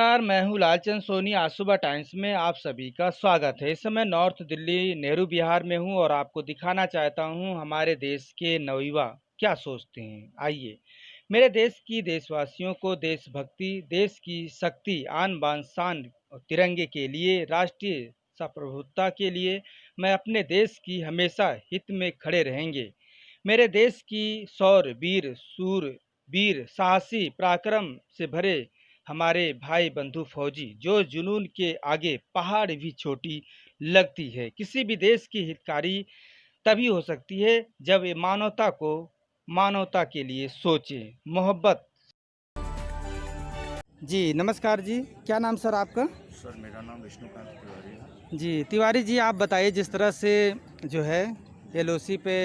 नमस्कार, मैं हूँ लालचंद सोनी। आज सुबह टाइम्स में आप सभी का स्वागत है। इस समय नॉर्थ दिल्ली नेहरू विहार में हूँ और आपको दिखाना चाहता हूँ हमारे देश के नवयुवा क्या सोचते हैं। आइए, मेरे देश की देशवासियों को देशभक्ति, देश की शक्ति, आन बान शान और तिरंगे के लिए, राष्ट्रीय संप्रभुता के लिए मैं अपने देश की हमेशा हित में खड़े रहेंगे। मेरे देश की शौर्य, वीर, सूर, वीर, साहसी, पराक्रम से भरे हमारे भाई बंधु फौजी, जो जुनून के आगे पहाड़ भी छोटी लगती है। किसी भी देश की हितकारी तभी हो सकती है जब ये मानवता के लिए सोचे। मोहब्बत। जी नमस्कार जी, क्या नाम सर आपका? सर मेरा नाम विष्णुकांत तिवारी है। जी तिवारी जी, आप बताइए जिस तरह से जो है एलओसी पे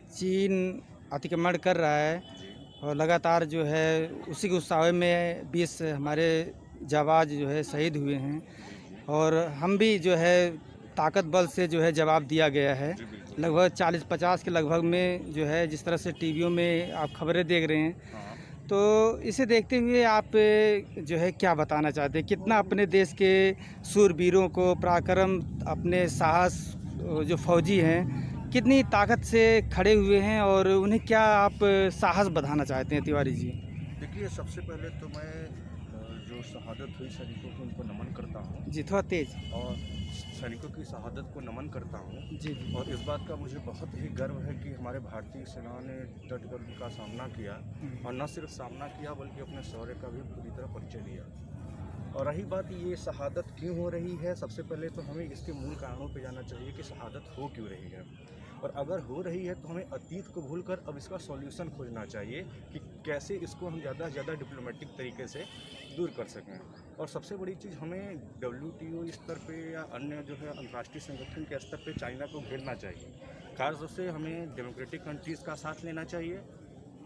चीन अतिक्रमण कर रहा है जी। और लगातार जो है उसी के उत्साह में 20 हमारे जाबाज जो है शहीद हुए हैं जी जी। और हम भी जो है ताकत बल से जो है जवाब दिया गया है। जी बिल्कुल। लगभग 40-50 के लगभग में जो है जिस तरह से टीवियों में आप खबरें देख रहे हैं, हाँ। तो इसे देखते हुए आप जो है क्या बताना चाहते हैं? कितना अपने देश के शूरवीरों को पराक्रम, अपने साहस, जो फौजी हैं, कितनी ताकत से खड़े हुए हैं और उन्हें क्या आप साहस बढ़ाना चाहते हैं तिवारी जी? देखिए सबसे पहले तो मैं जो शहादत हुई सैनिकों को उनको नमन करता हूँ जी, थोड़ा तेज़। और सैनिकों की शहादत को नमन करता हूँ। जी, जी। और इस बात का मुझे बहुत ही गर्व है कि हमारे भारतीय सेना ने डट कर उनका सामना किया और न सिर्फ सामना किया बल्कि अपने शौर्य का भी पूरी तरह परिचय दिया। और रही बात ये शहादत क्यों हो रही है, सबसे पहले तो हमें इसके मूल कारणों पे जाना चाहिए कि शहादत हो क्यों रही है। और अगर हो रही है तो हमें अतीत को भूलकर अब इसका सॉल्यूशन खोजना चाहिए कि कैसे इसको हम ज़्यादा से ज़्यादा डिप्लोमेटिक तरीके से दूर कर सकें। और सबसे बड़ी चीज़ हमें WTO स्तर पे या अन्य जो है अंतर्राष्ट्रीय संगठन के स्तर पे चाइना को घेरना चाहिए। खासतौर से हमें डेमोक्रेटिक कंट्रीज़ का साथ लेना चाहिए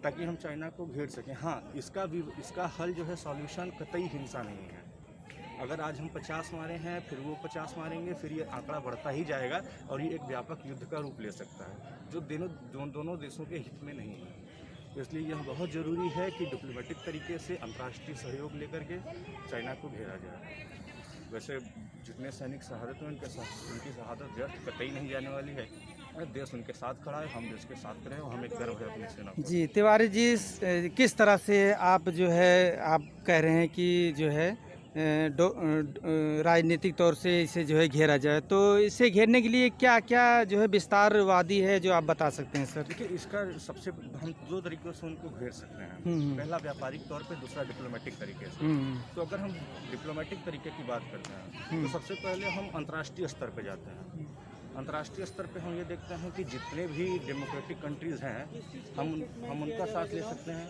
ताकि हम चाइना को घेर सकें। हाँ, इसका हल जो है सॉल्यूशन कतई हिंसा नहीं है। अगर आज हम 50 मारे हैं फिर वो 50 मारेंगे, फिर ये आंकड़ा बढ़ता ही जाएगा और ये एक व्यापक युद्ध का रूप ले सकता है जो दोनों देशों के हित में नहीं है। इसलिए यह बहुत ज़रूरी है कि डिप्लोमेटिक तरीके से अंतर्राष्ट्रीय सहयोग लेकर के चाइना को घेरा जाए। वैसे जितने सैनिक शहादत हुए उनकी शहादत व्यर्थ कतई नहीं जाने वाली है। देश उनके साथ खड़ा है, हम देश के साथ खड़े हैं और हमें गर्व है अपनी सेना पर। जी, तिवारी जी, किस तरह से आप जो है आप कह रहे हैं कि जो है राजनीतिक तौर से इसे जो है घेरा जाए, तो इसे घेरने के लिए क्या-क्या जो है विस्तारवादी है जो आप बता सकते हैं सर? देखिए इसका सबसे हम दो तरीक़ों से उनको घेर सकते हैं। पहला व्यापारिक तौर पे, दूसरा डिप्लोमेटिक तरीके से। तो अगर हम डिप्लोमेटिक तरीके की बात करते हैं तो सबसे पहले हम अंतर्राष्ट्रीय स्तर पे जाते हैं। अंतर्राष्ट्रीय स्तर पे हम ये देखते हैं कि जितने भी डेमोक्रेटिक कंट्रीज़ हैं हम उनका साथ ले सकते हैं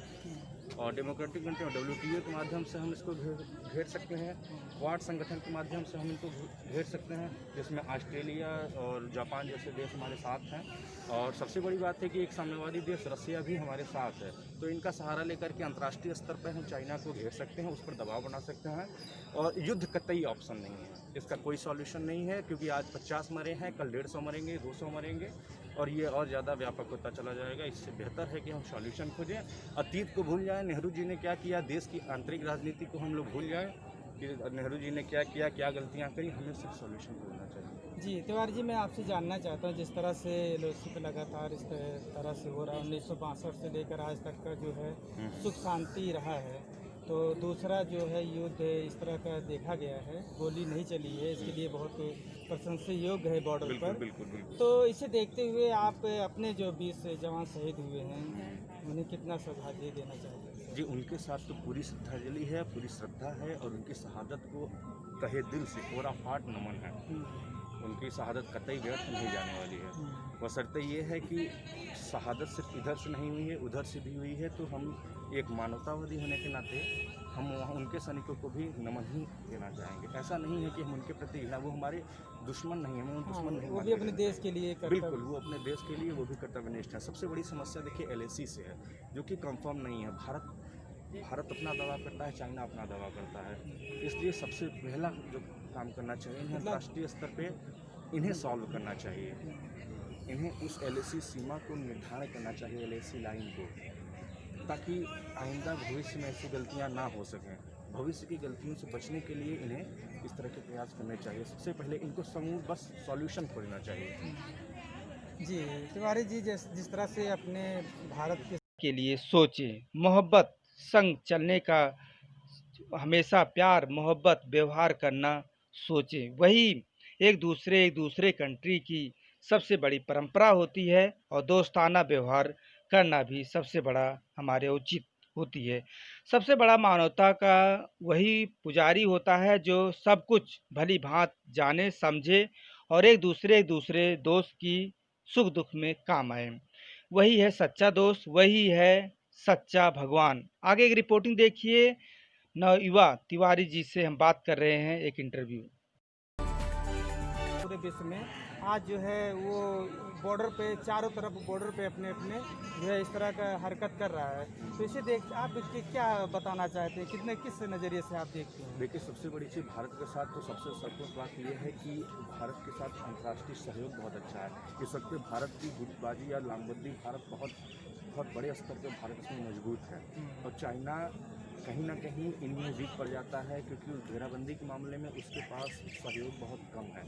और डेमोक्रेटिक कंट्री और WTO के माध्यम से हम इसको घेर सकते हैं। क्वाड संगठन के माध्यम से हम इनको घेर सकते हैं जिसमें ऑस्ट्रेलिया और जापान जैसे देश हमारे साथ हैं। और सबसे बड़ी बात है कि एक साम्यवादी देश रसिया भी हमारे साथ है। तो इनका सहारा लेकर के अंतर्राष्ट्रीय स्तर पर हम चाइना को घेर सकते हैं, उस पर दबाव बना सकते हैं। और युद्ध कतई ऑप्शन नहीं है, इसका कोई सॉल्यूशन नहीं है क्योंकि आज 50 मरे हैं, कल 150 मरेंगे, 200 मरेंगे और ये और ज़्यादा व्यापक होता चला जाएगा। इससे बेहतर है कि हम सॉल्यूशन खोजें, अतीत को भूल जाएं। नेहरू जी ने क्या किया, देश की आंतरिक राजनीति को हम लोग भूल जाएं कि नेहरू जी ने क्या किया, क्या गलतियां करी। हमें सिर्फ सॉल्यूशन ढूंढना चाहिए। जी, तिवारी जी, मैं आपसे जानना चाहता हूँ जिस तरह से एलओसी पे लगातार इस तरह से हो रहा है, 1962 से लेकर आज तक का जो है सुख शांति रहा है, तो दूसरा जो है युद्ध इस तरह का देखा गया है, गोली नहीं चली है, इसके लिए बहुत प्रशंसनीय योग्य है बॉर्डर बिल्कुल पर। बिल्कुल बिल्कुल। तो इसे देखते हुए आप अपने जो 20 जवान शहीद हुए हैं उन्हें कितना श्रद्धांजलि देना चाहिए? जी उनके साथ तो पूरी श्रद्धांजलि है, पूरी श्रद्धा है और उनकी शहादत को तहे दिल से पूरा फाट नमन है। उनकी शहादत कतई व्यर्थ नहीं जाने वाली है। बशर्ते ये है कि शहादत सिर्फ इधर से नहीं हुई है, उधर से भी हुई है, तो हम एक मानवतावादी होने के नाते हम वहाँ उनके सैनिकों को भी नमन ही देना चाहेंगे। ऐसा नहीं है कि हम उनके प्रति घृणा, वो हमारे दुश्मन नहीं है, हम दुश्मन नहीं वो भी अपने देश के लिए बिल्कुल, वो अपने देश के लिए वो भी कर्तव्यनिष्ठ है। सबसे बड़ी समस्या देखिए LAC से है जो कि कंफर्म नहीं है। भारत अपना दावा करता है, चाइना अपना दावा करता है। इसलिए सबसे पहला जो काम करना चाहिए, इन्हें अंतर्राष्ट्रीय स्तर पे इन्हें सॉल्व करना चाहिए। इन्हें उस LAC सीमा को निर्धारण करना चाहिए, LAC लाइन को, ताकि आइंदा भविष्य में ऐसी गलतियां ना हो सकें। भविष्य की गलतियों से बचने के लिए इन्हें इस तरह के प्रयास करने चाहिए। सबसे पहले इनको समूह बस सॉल्यूशन खोजना चाहिए। जी, तिवारी जी जिस तरह से अपने भारत के लिए सोचें, मोहब्बत संग चलने का, हमेशा प्यार मोहब्बत व्यवहार करना सोचें। वही एक दूसरे कंट्री की सबसे बड़ी परंपरा होती है और दोस्ताना व्यवहार करना भी सबसे बड़ा हमारे उचित होती है। सबसे बड़ा मानवता का वही पुजारी होता है जो सब कुछ भली भांत जाने समझे और एक दूसरे दोस्त की सुख दुख में काम आए। वही है सच्चा दोस्त, वही है सच्चा भगवान। आगे एक रिपोर्टिंग देखिए। नवयुवा तिवारी जी से हम बात कर रहे हैं, एक इंटरव्यू। पूरे विश्व में आज जो है वो बॉर्डर पे चारों तरफ बॉर्डर पे अपने अपने जो है इस तरह का हरकत कर रहा है। तो इसे देख आप क्या बताना चाहते हैं, किस नज़रिए से आप देखते हैं? देखिए, सबसे बड़ी चीज़ भारत के साथ तो सबसे सरप्लस बात यह है कि भारत के साथ अंतर्राष्ट्रीय सहयोग बहुत अच्छा है। इस वक्त भारत की गुटबाजी या लामबंदी भारत बहुत बड़े स्तर पर भारत इसमें मजबूत है और चाइना कहीं ना कहीं इनमें वीक पड़ जाता है क्योंकि घेराबंदी के मामले में उसके पास सहयोग बहुत कम है।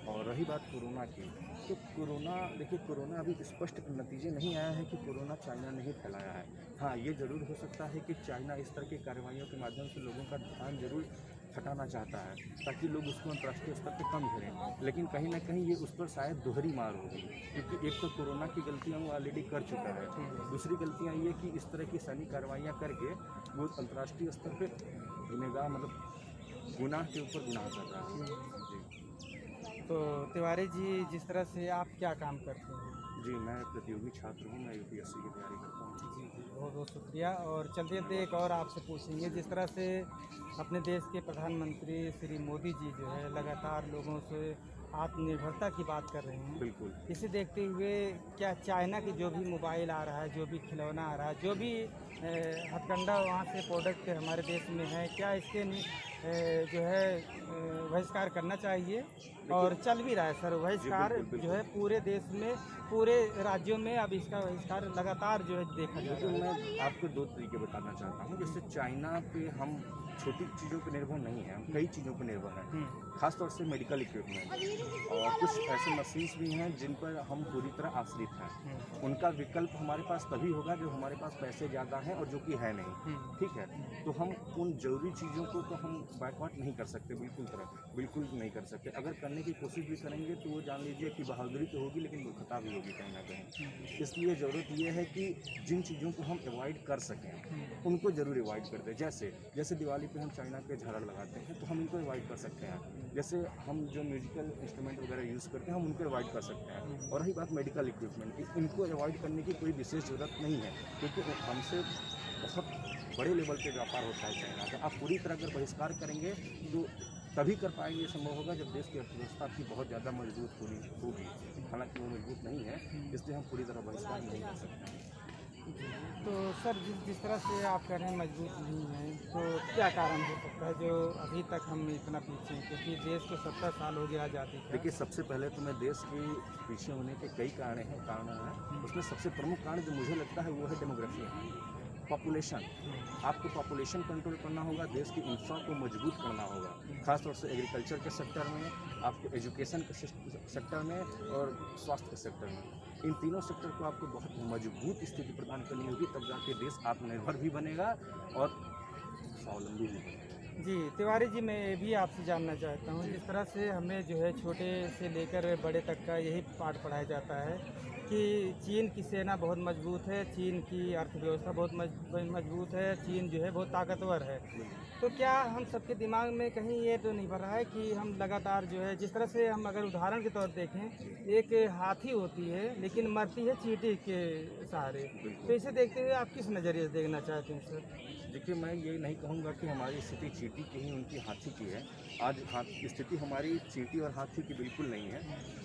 और रही बात कोरोना की, तो कोरोना अभी स्पष्ट नतीजे नहीं आया है कि कोरोना चाइना ने ही फैलाया है। हाँ, ये ज़रूर हो सकता है कि चाइना इस तरह की कार्रवाइयों के माध्यम से लोगों का ध्यान जरूर हटाना चाहता है ताकि लोग उसको अंतर्राष्ट्रीय स्तर पर कम घेरें, लेकिन कहीं ना कहीं ये उस पर शायद दोहरी मार होगी क्योंकि एक तो कोरोना की गलतियाँ वो ऑलरेडी कर चुका है, दूसरी गलतियाँ ये कि इस तरह की सैनिक कार्रवाइयाँ करके वो अंतर्राष्ट्रीय स्तर पे गुनहगार गुनाह के ऊपर गुनाह कर रहा है। जी। तो तिवारी जी जिस तरह से आप क्या काम करते हैं? जी, मैं प्रतियोगी छात्र हूँ, मैं यूपीएससी की तैयारी करता हूँ। जी जी, बहुत बहुत शुक्रिया। और चलते चलते एक और आपसे पूछेंगे, जिस तरह से अपने देश के प्रधानमंत्री श्री मोदी जी जो है लगातार लोगों से आत्मनिर्भरता की बात कर रहे हैं, बिल्कुल। इसे देखते हुए क्या चाइना की जो भी मोबाइल आ रहा है, जो भी खिलौना आ रहा है, जो भी हथकंडा वहाँ से प्रोडक्ट हमारे देश में है, क्या इसके जो है बहिष्कार करना चाहिए? और चल भी रहा है सर बहिष्कार जो है पूरे देश में, पूरे राज्यों में अब इसका बहिष्कार लगातार जो है देखा जा रहा है। मैं आपको दो तरीके बताना चाहता हूँ। जैसे चाइना पे हम छोटी चीज़ों पर निर्भर नहीं है, हम कई चीज़ों पर निर्भर हैं, खासतौर से मेडिकल इक्विपमेंट और कुछ ऐसे मशीन्स भी हैं जिन पर हम पूरी तरह आश्रित हैं। उनका विकल्प हमारे पास तभी होगा जब हमारे पास पैसे ज़्यादा हैं और जो कि है नहीं, ठीक है। तो हम उन ज़रूरी चीज़ों को तो हम बैकआउट नहीं कर सकते, बिल्कुल नहीं कर सकते। अगर करने की कोशिश भी करेंगे तो वो जान लीजिए कि बहादुरी तो होगी लेकिन मूर्खता भी होगी कहीं ना कहीं। इसलिए ज़रूरत ये है कि जिन चीज़ों को हम अवॉइड कर सकें उनको ज़रूर अवॉइड कर दें। जैसे दिवाली पे हम चाइना के झालर लगाते हैं तो हम इनको अवॉइड कर सकते हैं। जैसे हम जो म्यूजिकल इंस्ट्रूमेंट वगैरह यूज़ करते हैं हम उनको अवॉइड कर सकते हैं। और रही बात मेडिकल इक्विपमेंट की, इनको अवॉइड करने की कोई विशेष ज़रूरत नहीं है क्योंकि हमसे बहुत बड़े लेवल पे व्यापार होता है चाइना का। आप पूरी तरह अगर बहिष्कार करेंगे तो तभी कर पाएंगे, संभव होगा जब देश की अर्थव्यवस्था आपकी बहुत ज़्यादा मजबूत होगी। हालांकि वो मजबूत नहीं है, इसलिए हम पूरी तरह बहिष्कार नहीं कर सकते हैं। तो सर जिस तरह से आप कह रहे हैं मजबूत नहीं है, तो क्या कारण हो सकता है जो अभी तक हम इतना पीछे हैं? क्योंकि देश को 70 साल हो गया आज़ादी का। देखिए, सबसे पहले तो मैं देश के पीछे होने के कई कारण हैं। उसमें सबसे प्रमुख कारण जो मुझे लगता है वो है डेमोग्राफी, पॉपुलेशन। आपको पॉपुलेशन कंट्रोल करना होगा, देश की इंफ्रा को मजबूत करना होगा, खासतौर से एग्रीकल्चर के सेक्टर में, आपको एजुकेशन के सेक्टर में और स्वास्थ्य के सेक्टर में। इन तीनों सेक्टर को आपको बहुत मजबूत स्थिति प्रदान करनी होगी, तब जाके देश आत्मनिर्भर भी बनेगा और स्वावलंबी भी बनेगा। जी तिवारी जी, मैं ये भी आपसे जानना चाहता हूँ, जिस तरह से हमें जो है छोटे से लेकर बड़े तक का यही पाठ पढ़ाया जाता है कि चीन की सेना बहुत मजबूत है, चीन की अर्थव्यवस्था बहुत मजबूत है, चीन जो है बहुत ताकतवर है। तो क्या हम सबके दिमाग में कहीं ये तो नहीं भर रहा है कि हम लगातार जो है, जिस तरह से हम अगर उदाहरण के तौर देखें, एक हाथी होती है लेकिन मरती है चींटी के सहारे, तो इसे देखते हुए आप किस नज़रिए से देखना चाहते हैं सर? देखिए, मैं ये नहीं कहूँगा कि हमारी स्थिति चींटी की ही उनकी हाथी की है। आज स्थिति हमारी चींटी और हाथी की बिल्कुल नहीं है।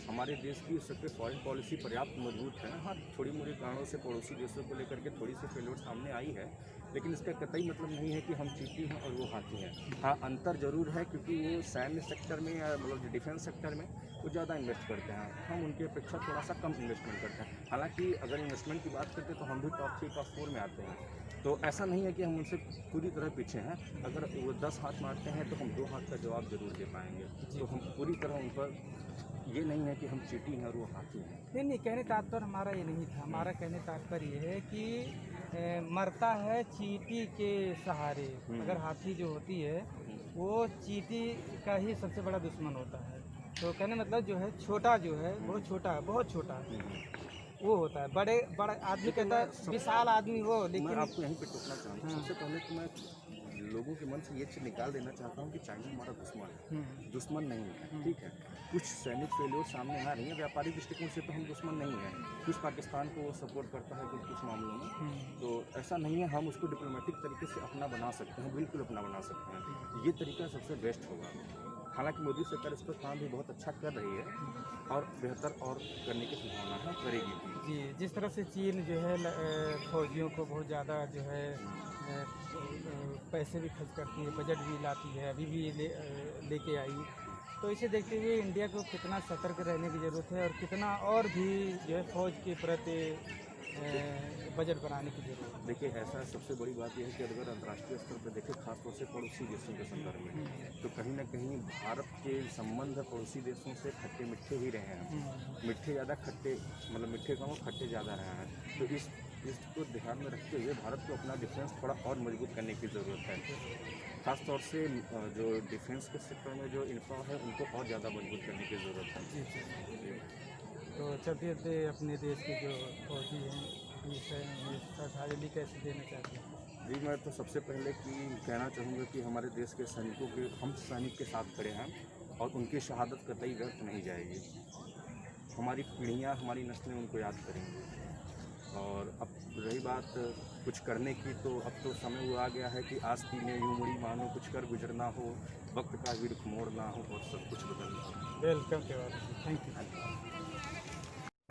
हमारे देश की इस वक्त फॉरेन पॉलिसी पर्याप्त मजबूत है। हाँ, थोड़ी मोड़ी कारणों से पड़ोसी देशों को लेकर के थोड़ी सी फेल्योर सामने आई है, लेकिन इसका कतई मतलब नहीं है कि हम चींटी हैं और वो हाथी हैं। हाँ, अंतर जरूर है, क्योंकि वो सैन्य सेक्टर में या मतलब डिफेंस सेक्टर में वो ज़्यादा इन्वेस्ट करते हैं, हम उनकी अपेक्षा थोड़ा सा कम इन्वेस्टमेंट करते हैं। हालांकि अगर इन्वेस्टमेंट की बात करते हैं तो हम भी टॉप 3 टॉप 4 में आते हैं, तो ऐसा नहीं है कि हम उनसे पूरी तरह पीछे हैं। अगर वो 10 हाथ मारते हैं तो हम 2 हाथ का जवाब जरूर दे पाएंगे, तो हम पूरी तरह उन पर, ये नहीं है कि हम चींटी हैं और वो हाथी हैं। नहीं, कहने तात्पर्य हमारा ये नहीं था। हमारा कहने तात्पर्य ये है कि मरता है चींटी के सहारे। अगर हाथी जो होती है वो चींटी का ही सबसे बड़ा दुश्मन होता है। तो कहने मतलब जो है छोटा जो है बहुत छोटा है, बहुत छोटा वो होता है। बड़ा आदमी कहता है विशाल आदमी वो, मैं लेकिन आपको यहीं पे टोकना चाहता हूँ। सबसे पहले तो मैं लोगों के मन से ये चीज़ निकाल देना चाहता हूँ कि चाइना हमारा दुश्मन है, दुश्मन नहीं है, ठीक है। कुछ सैनिक फेल्योर सामने आ रही है, व्यापारिक दृष्टिकोण से तो हम दुश्मन नहीं है। कुछ पाकिस्तान को सपोर्ट करता है कुछ मामलों में, तो ऐसा नहीं है। हम उसको डिप्लोमेटिक तरीके से अपना बना सकते हैं, बिल्कुल अपना बना सकते हैं। ये तरीका सबसे बेस्ट होगा। हालांकि मोदी सरकार इस पर काम भी बहुत अच्छा कर रही है और बेहतर और करने की संभावना है, करेगी भी। जी, जिस तरह से चीन जो है फौजियों को बहुत ज़्यादा जो है पैसे भी खर्च करती है, बजट भी लाती है, अभी भी लेके आई। तो इसे देखते हुए इंडिया को कितना सतर्क रहने की ज़रूरत है और कितना और भी जो है फौज के प्रति बजट बनाने की ज़रूरत है। देखिए, ऐसा सबसे बड़ी बात यह है कि अगर अंतर्राष्ट्रीय स्तर पर देखें, खासतौर से पड़ोसी देशों के संदर्भ में, तो कहीं ना कहीं भारत के संबंध पड़ोसी देशों से खट्टे मीठे ही रहे हैं। मीठे ज़्यादा, खट्टे मतलब मीठे कम, खट्टे ज़्यादा रहे हैं। तो इसको ध्यान में रखते हुए भारत को अपना डिफेंस थोड़ा और मजबूत करने की ज़रूरत है। खासतौर से जो डिफेंस के सेक्टर में जो इंफ्रा है उनको और ज़्यादा मजबूत करने की ज़रूरत है। जी। तो चलते चलते अपने देश के जो फौजी हैं ये श्रद्धांजलि कैसे देना चाहते हैं? जी, मैं तो सबसे पहले कहना चाहूँगा कि हमारे देश के सैनिकों के, हम सैनिक के साथ खड़े हैं और उनकी शहादत कतई व्यर्थ नहीं जाएगी। हमारी पीढ़ियाँ, हमारी नस्लें उनको याद करेंगी। और अब रही बात कुछ करने की, तो अब तो समय वो आ गया है कि आस्ती में यूं मुड़ी मानो, कुछ कर गुजरना हो, वक्त का भी रुख मोड़ना हो और सब कुछ बदलना हो। Welcome, thank you.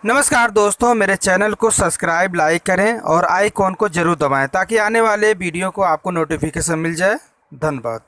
नमस्कार दोस्तों, मेरे चैनल को सब्सक्राइब, लाइक करें और आइकॉन को जरूर दबाएं ताकि आने वाले वीडियो को आपको नोटिफिकेशन मिल जाए। धन्यवाद।